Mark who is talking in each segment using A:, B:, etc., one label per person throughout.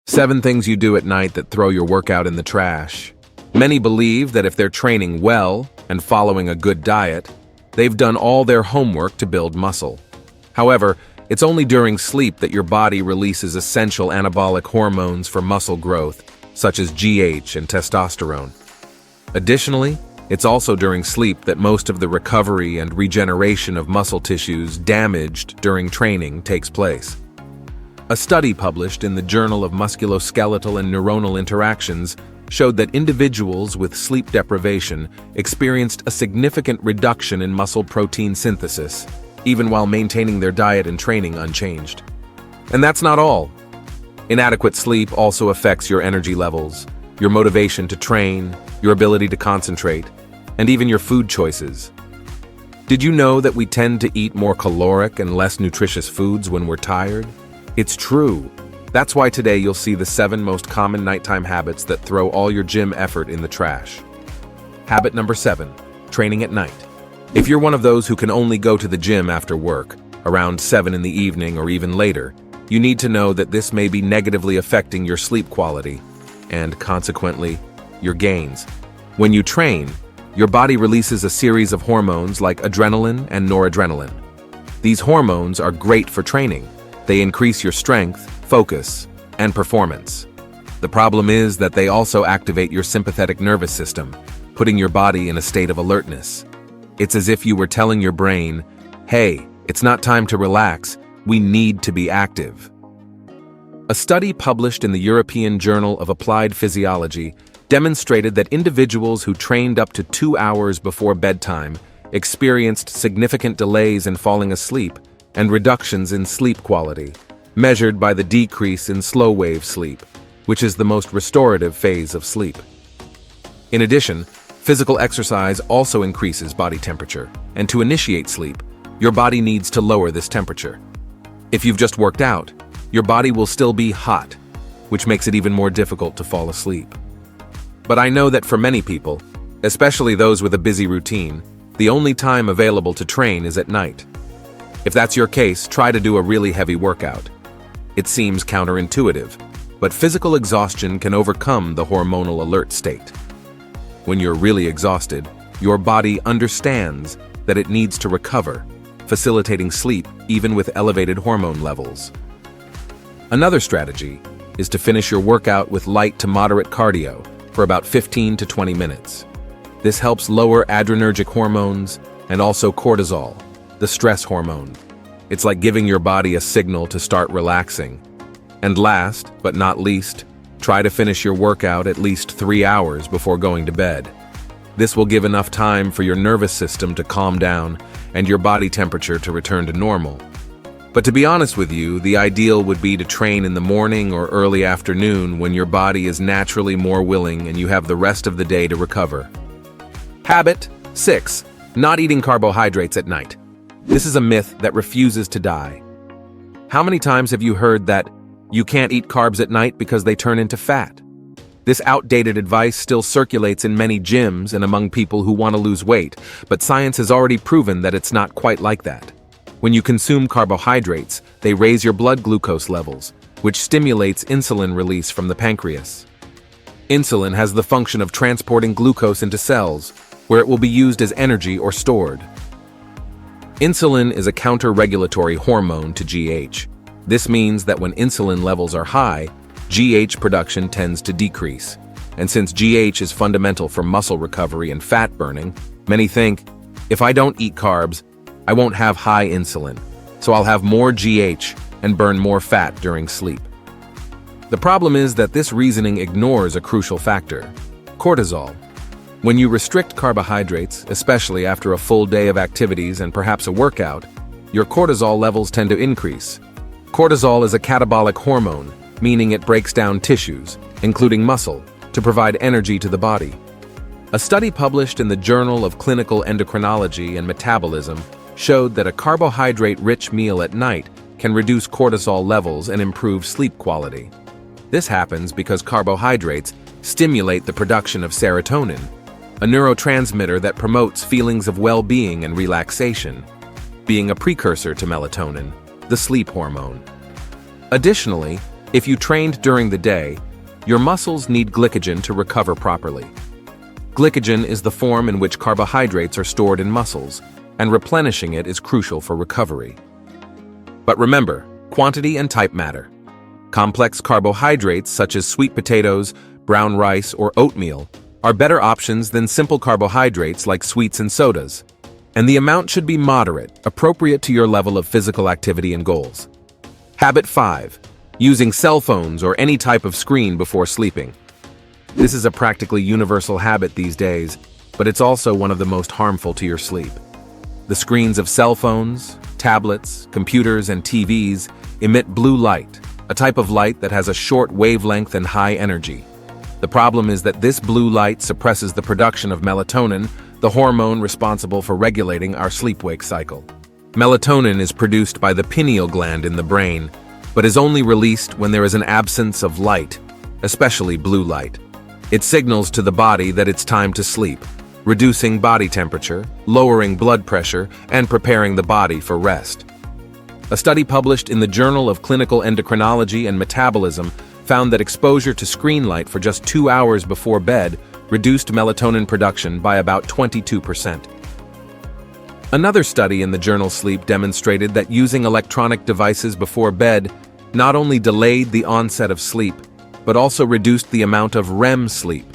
A: 7 things you do at night that throw your workout in the trash. Many believe that if they're training well and following a good diet, they've done all their homework to build muscle. However, it's only during sleep that your body releases essential anabolic hormones for muscle growth, such as GH and testosterone. Additionally, it's also during sleep that most of the recovery and regeneration of muscle tissues damaged during training takes place. A study published in the Journal of Musculoskeletal and Neuronal Interactions showed that individuals with sleep deprivation experienced a significant reduction in muscle protein synthesis, even while maintaining their diet and training unchanged. And that's not all. Inadequate sleep also affects your energy levels, your motivation to train, your ability to concentrate, and even your food choices. Did you know that we tend to eat more caloric and less nutritious foods when we're tired? It's true. That's why today you'll see the 7 most common nighttime habits that throw all your gym effort in the trash. Habit number 7, training at night. If you're one of those who can only go to the gym after work, around 7 in the evening or even later, you need to know that this may be negatively affecting your sleep quality and, consequently, your gains. When you train, your body releases a series of hormones like adrenaline and noradrenaline. These hormones are great for training. They increase your strength, focus, and performance. The problem is that they also activate your sympathetic nervous system, putting your body in a state of alertness. It's as if you were telling your brain, hey, it's not time to relax, we need to be active. A study published in the European Journal of Applied Physiology demonstrated that individuals who trained up to 2 hours before bedtime experienced significant delays in falling asleep and reductions in sleep quality, measured by the decrease in slow-wave sleep, which is the most restorative phase of sleep. In addition, physical exercise also increases body temperature, and to initiate sleep, your body needs to lower this temperature. If you've just worked out, your body will still be hot, which makes it even more difficult to fall asleep. But I know that for many people, especially those with a busy routine, the only time available to train is at night. If that's your case, try to do a really heavy workout. It seems counterintuitive, but physical exhaustion can overcome the hormonal alert state. When you're really exhausted, your body understands that it needs to recover, facilitating sleep even with elevated hormone levels. Another strategy is to finish your workout with light to moderate cardio for about 15 to 20 minutes. This helps lower adrenergic hormones and also cortisol, the stress hormone. It's like giving your body a signal to start relaxing. And last, but not least, try to finish your workout at least 3 hours before going to bed. This will give enough time for your nervous system to calm down and your body temperature to return to normal. But to be honest with you, the ideal would be to train in the morning or early afternoon when your body is naturally more willing and you have the rest of the day to recover. Habit 6, not eating carbohydrates at night. This is a myth that refuses to die. How many times have you heard that you can't eat carbs at night because they turn into fat? This outdated advice still circulates in many gyms and among people who want to lose weight, but science has already proven that it's not quite like that. When you consume carbohydrates, they raise your blood glucose levels, which stimulates insulin release from the pancreas. Insulin has the function of transporting glucose into cells, where it will be used as energy or stored. Insulin is a counter-regulatory hormone to GH. This means that when insulin levels are high, GH production tends to decrease. And since GH is fundamental for muscle recovery and fat burning, many think, if I don't eat carbs, I won't have high insulin, so I'll have more GH and burn more fat during sleep. The problem is that this reasoning ignores a crucial factor: cortisol. When you restrict carbohydrates, especially after a full day of activities and perhaps a workout, your cortisol levels tend to increase. Cortisol is a catabolic hormone, meaning it breaks down tissues, including muscle, to provide energy to the body. A study published in the Journal of Clinical Endocrinology and Metabolism showed that a carbohydrate-rich meal at night can reduce cortisol levels and improve sleep quality. This happens because carbohydrates stimulate the production of serotonin, a neurotransmitter that promotes feelings of well-being and relaxation, being a precursor to melatonin, the sleep hormone. Additionally, If you trained during the day, your muscles need glycogen to recover properly. Glycogen is the form in which carbohydrates are stored in muscles, and replenishing it is crucial for recovery. But remember, quantity and type matter. Complex carbohydrates such as sweet potatoes, brown rice, or oatmeal are better options than simple carbohydrates like sweets and sodas. And the amount should be moderate, appropriate to your level of physical activity and goals. Habit 5. Using cell phones or any type of screen before sleeping. This is a practically universal habit these days, but it's also one of the most harmful to your sleep. The screens of cell phones, tablets, computers, and TVs emit blue light, a type of light that has a short wavelength and high energy. The problem is that this blue light suppresses the production of melatonin, the hormone responsible for regulating our sleep-wake cycle. Melatonin is produced by the pineal gland in the brain, but is only released when there is an absence of light, especially blue light. It signals to the body that it's time to sleep, reducing body temperature, lowering blood pressure, and preparing the body for rest. A study published in the Journal of Clinical Endocrinology and Metabolism found that exposure to screen light for just 2 hours before bed reduced melatonin production by about 22%. Another study in the journal Sleep demonstrated that using electronic devices before bed not only delayed the onset of sleep, but also reduced the amount of REM sleep,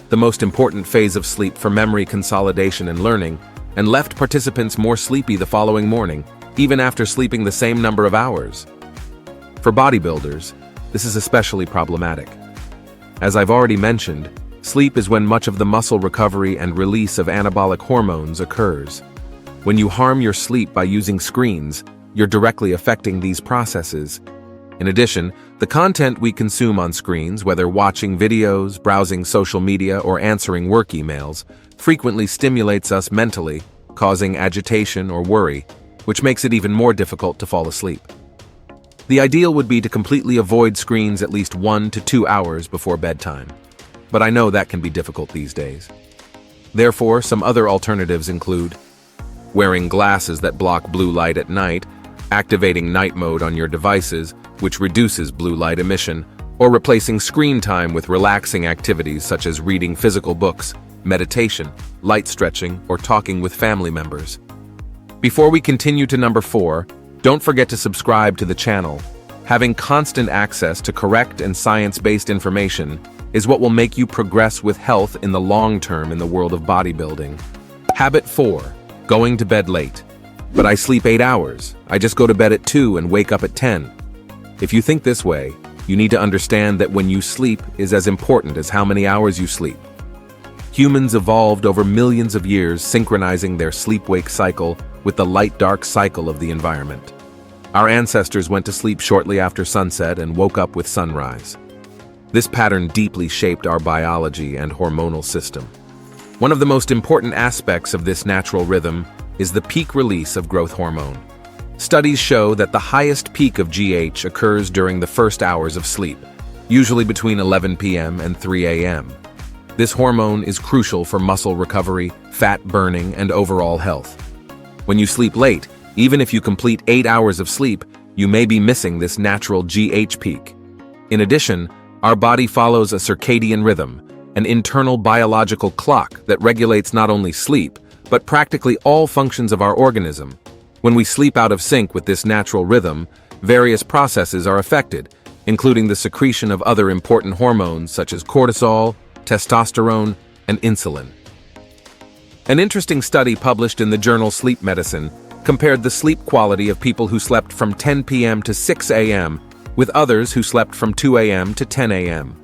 A: the most important phase of sleep for memory consolidation and learning, and left participants more sleepy the following morning, even after sleeping the same number of hours. For bodybuilders, this is especially problematic. As I've already mentioned, sleep is when much of the muscle recovery and release of anabolic hormones occurs. When you harm your sleep by using screens, you're directly affecting these processes. In addition, the content we consume on screens, whether watching videos, browsing social media, or answering work emails, frequently stimulates us mentally, causing agitation or worry, which makes it even more difficult to fall asleep. The ideal would be to completely avoid screens at least 1 to 2 hours before bedtime. But I know that can be difficult these days. Therefore, some other alternatives include wearing glasses that block blue light at night, activating night mode on your devices, which reduces blue light emission, or replacing screen time with relaxing activities such as reading physical books, meditation, light stretching, or talking with family members. Before we continue to number 4, don't forget to subscribe to the channel. Having constant access to correct and science-based information is what will make you progress with health in the long term in the world of bodybuilding. Habit 4. Going to bed late. But I sleep 8 hours. I just go to bed at 2 and wake up at 10. If you think this way, you need to understand that when you sleep is as important as how many hours you sleep. Humans evolved over millions of years synchronizing their sleep-wake cycle with the light-dark cycle of the environment. Our ancestors went to sleep shortly after sunset and woke up with sunrise. This pattern deeply shaped our biology and hormonal system. One of the most important aspects of this natural rhythm is the peak release of growth hormone. Studies show that the highest peak of GH occurs during the first hours of sleep, usually between 11 p.m. and 3 a.m. This hormone is crucial for muscle recovery, fat burning, and overall health. When you sleep late, even if you complete 8 hours of sleep, you may be missing this natural GH peak. In addition, our body follows a circadian rhythm, an internal biological clock that regulates not only sleep, but practically all functions of our organism. When we sleep out of sync with this natural rhythm, various processes are affected, including the secretion of other important hormones such as cortisol, testosterone, and insulin. An interesting study published in the journal Sleep Medicine compared the sleep quality of people who slept from 10 p.m. to 6 a.m. with others who slept from 2 a.m. to 10 a.m.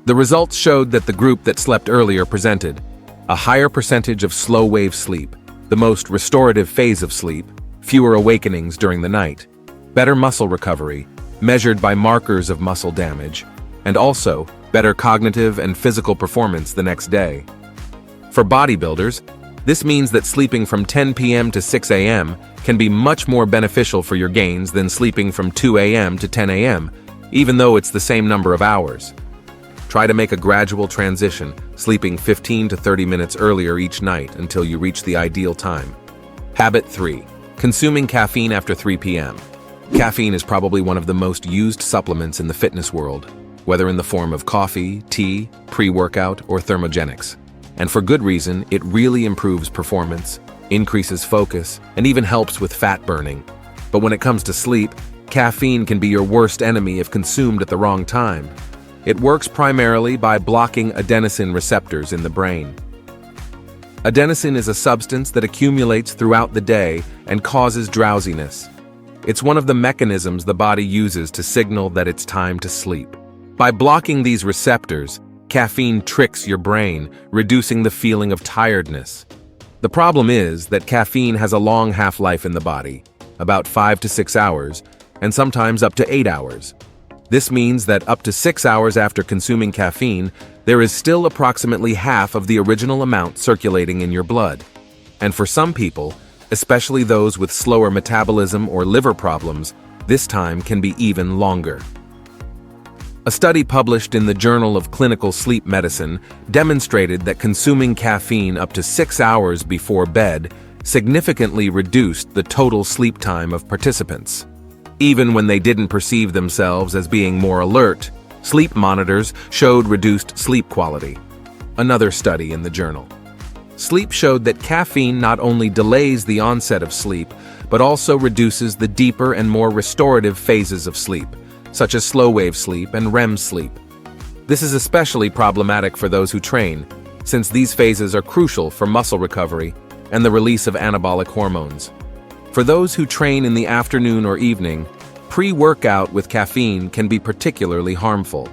A: The results showed that the group that slept earlier presented a higher percentage of slow-wave sleep, the most restorative phase of sleep, fewer awakenings during the night, better muscle recovery, measured by markers of muscle damage, and also better cognitive and physical performance the next day. For bodybuilders, this means that sleeping from 10 p.m. to 6 a.m. can be much more beneficial for your gains than sleeping from 2 a.m. to 10 a.m., even though it's the same number of hours. Try to make a gradual transition, sleeping 15 to 30 minutes earlier each night until you reach the ideal time. Habit 3. Consuming caffeine after 3 p.m. Caffeine is probably one of the most used supplements in the fitness world, whether in the form of coffee, tea, pre-workout, or thermogenics. And for good reason, it really improves performance, increases focus, and even helps with fat burning. But when it comes to sleep, caffeine can be your worst enemy if consumed at the wrong time. It works primarily by blocking adenosine receptors in the brain. Adenosine is a substance that accumulates throughout the day and causes drowsiness. It's one of the mechanisms the body uses to signal that it's time to sleep. By blocking these receptors, caffeine tricks your brain, reducing the feeling of tiredness. The problem is that caffeine has a long half-life in the body, about 5 to 6 hours, and sometimes up to 8 hours. This means that up to 6 hours after consuming caffeine, there is still approximately half of the original amount circulating in your blood. And for some people, especially those with slower metabolism or liver problems, this time can be even longer. A study published in the Journal of Clinical Sleep Medicine demonstrated that consuming caffeine up to 6 hours before bed significantly reduced the total sleep time of participants. Even when they didn't perceive themselves as being more alert, sleep monitors showed reduced sleep quality. Another study in the journal. Sleep showed that caffeine not only delays the onset of sleep, but also reduces the deeper and more restorative phases of sleep, such as slow-wave sleep and REM sleep. This is especially problematic for those who train, since these phases are crucial for muscle recovery and the release of anabolic hormones. For those who train in the afternoon or evening, pre-workout with caffeine can be particularly harmful.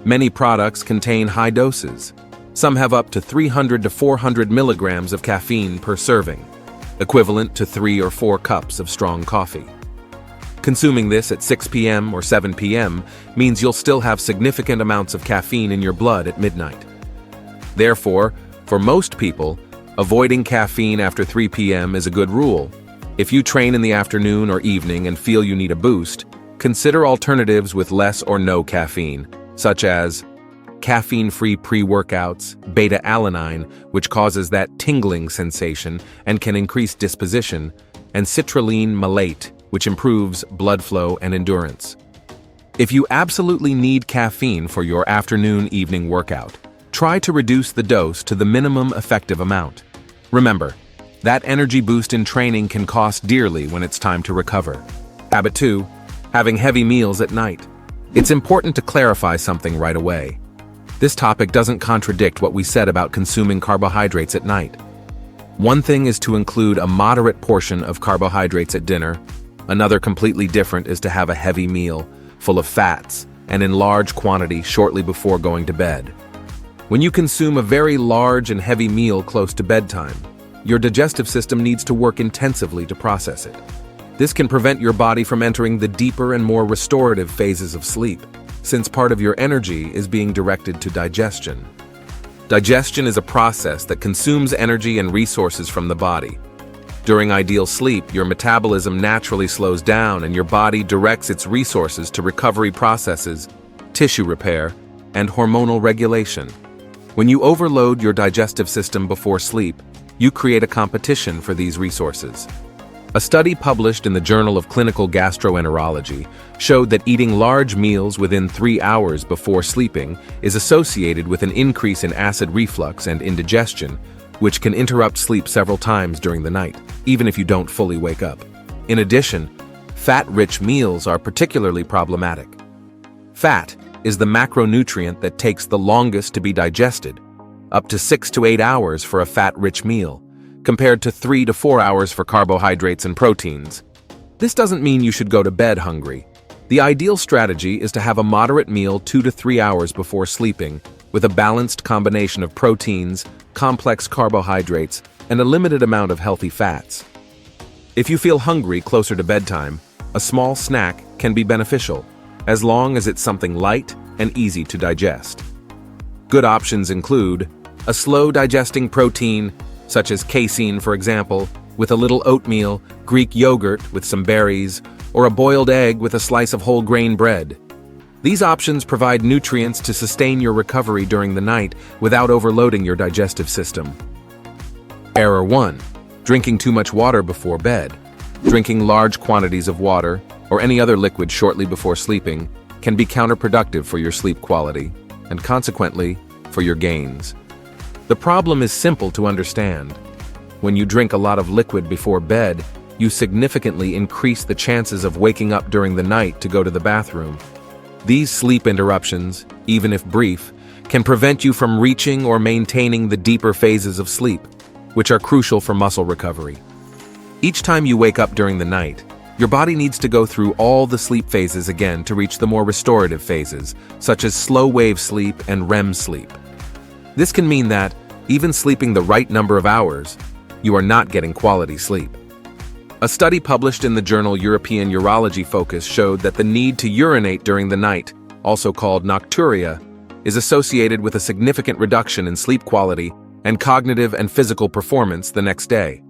A: Many products contain high doses. Some have up to 300 to 400 milligrams of caffeine per serving, equivalent to 3 or 4 cups of strong coffee. Consuming this at 6 p.m. or 7 p.m. means you'll still have significant amounts of caffeine in your blood at midnight. Therefore, for most people, avoiding caffeine after 3 p.m. is a good rule. If you train in the afternoon or evening and feel you need a boost, consider alternatives with less or no caffeine, such as caffeine-free pre-workouts, beta-alanine, which causes that tingling sensation and can increase disposition, and citrulline malate, which improves blood flow and endurance. If you absolutely need caffeine for your afternoon-evening workout, try to reduce the dose to the minimum effective amount. Remember, that energy boost in training can cost dearly when it's time to recover. Habit 2. Having heavy meals at night. It's important to clarify something right away. This topic doesn't contradict what we said about consuming carbohydrates at night. One thing is to include a moderate portion of carbohydrates at dinner. Another completely different is to have a heavy meal, full of fats, and in large quantity shortly before going to bed. When you consume a very large and heavy meal close to bedtime, your digestive system needs to work intensively to process it. This can prevent your body from entering the deeper and more restorative phases of sleep, since part of your energy is being directed to digestion. Digestion is a process that consumes energy and resources from the body. During ideal sleep, your metabolism naturally slows down and your body directs its resources to recovery processes, tissue repair, and hormonal regulation. When you overload your digestive system before sleep, you create a competition for these resources. A study published in the Journal of Clinical Gastroenterology showed that eating large meals within 3 hours before sleeping is associated with an increase in acid reflux and indigestion, which can interrupt sleep several times during the night, even if you don't fully wake up. In addition, fat-rich meals are particularly problematic. Fat is the macronutrient that takes the longest to be digested, up to 6 to 8 hours for a fat-rich meal, compared to 3 to 4 hours for carbohydrates and proteins. This doesn't mean you should go to bed hungry. The ideal strategy is to have a moderate meal 2 to 3 hours before sleeping, with a balanced combination of proteins, complex carbohydrates, and a limited amount of healthy fats. If you feel hungry closer to bedtime, a small snack can be beneficial, as long as it's something light and easy to digest. Good options include a slow-digesting protein, such as casein, for example, with a little oatmeal, Greek yogurt with some berries, or a boiled egg with a slice of whole grain bread. These options provide nutrients to sustain your recovery during the night without overloading your digestive system. Error 1. Drinking too much water before bed. Drinking large quantities of water, or any other liquid shortly before sleeping can be counterproductive for your sleep quality, and consequently, for your gains. The problem is simple to understand. When you drink a lot of liquid before bed, you significantly increase the chances of waking up during the night to go to the bathroom. These sleep interruptions, even if brief, can prevent you from reaching or maintaining the deeper phases of sleep, which are crucial for muscle recovery. Each time you wake up during the night, your body needs to go through all the sleep phases again to reach the more restorative phases, such as slow-wave sleep and REM sleep. This can mean that, even sleeping the right number of hours, you are not getting quality sleep. A study published in the journal European Urology Focus showed that the need to urinate during the night, also called nocturia, is associated with a significant reduction in sleep quality and cognitive and physical performance the next day.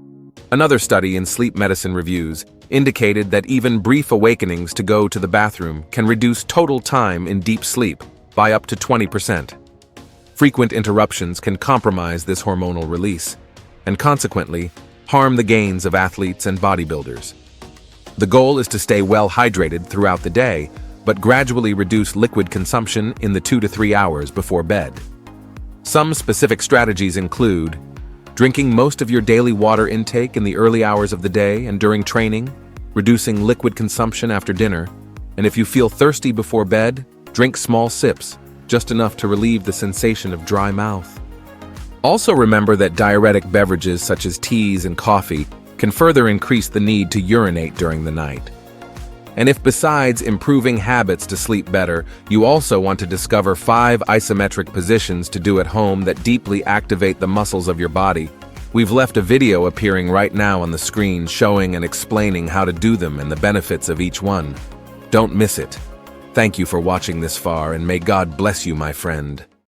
A: Another study in Sleep Medicine Reviews indicated that even brief awakenings to go to the bathroom can reduce total time in deep sleep by up to 20%. Frequent interruptions can compromise this hormonal release, and consequently, harm the gains of athletes and bodybuilders. The goal is to stay well hydrated throughout the day, but gradually reduce liquid consumption in the 2 to 3 hours before bed. Some specific strategies include drinking most of your daily water intake in the early hours of the day and during training, reducing liquid consumption after dinner, and if you feel thirsty before bed, drink small sips, just enough to relieve the sensation of dry mouth. Also remember that diuretic beverages such as teas and coffee can further increase the need to urinate during the night. And if besides improving habits to sleep better, you also want to discover 5 isometric positions to do at home that deeply activate the muscles of your body, we've left a video appearing right now on the screen showing and explaining how to do them and the benefits of each one. Don't miss it. Thank you for watching this far, and may God bless you, my friend.